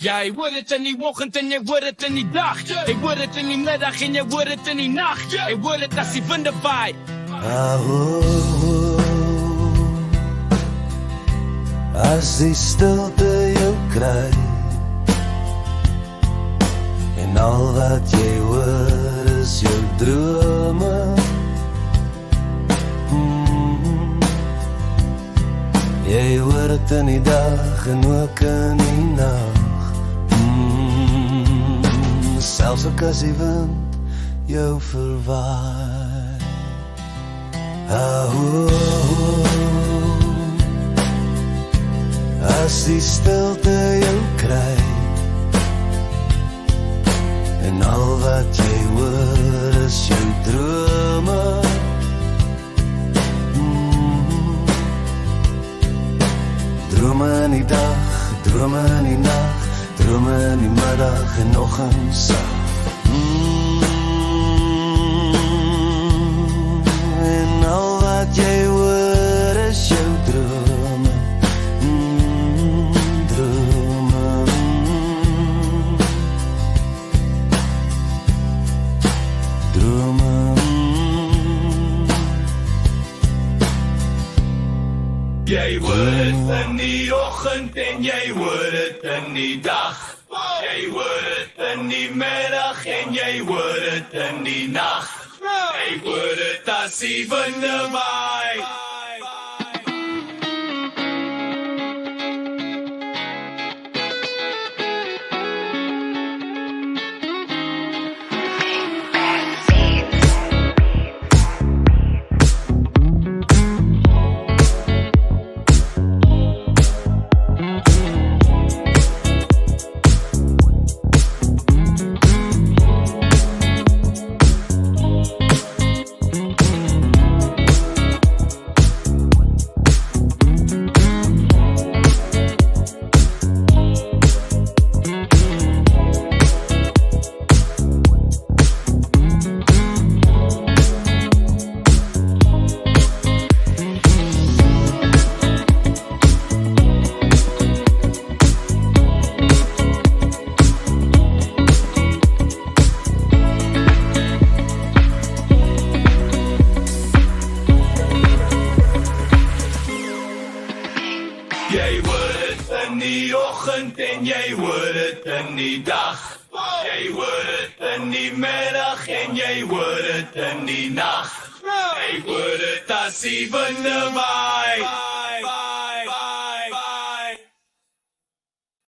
Jij wordt het in die ochtend en jij wordt het in die dag. Jij wordt het in die middag en jij wordt het in die nacht. Jij wordt het als die vinden waait. As die stilte jou kry en al wat jy hoor is jou drome. Jy hoor het in die dag en ook in die nacht. Selfs ook as die wind jou verwaai. As die stilte jou kry en al wat jy hoor is jou drome. Drome in die dag, drome in die nacht, drome in die middag en oggendsag. En al wat jy hoor is jou drome. Drome. Drome. Jy hoor het in die oggend en jy hoor het in die dag. Jy hoor het in die middag en jy hoor het in die nacht. Jy hoor het as die winde waai. Jy hoor het in die oggend en jy hoor het in die dag. Jy hoor het in die middag en jy hoor het in die nacht. Jy hoor het as die winde waai.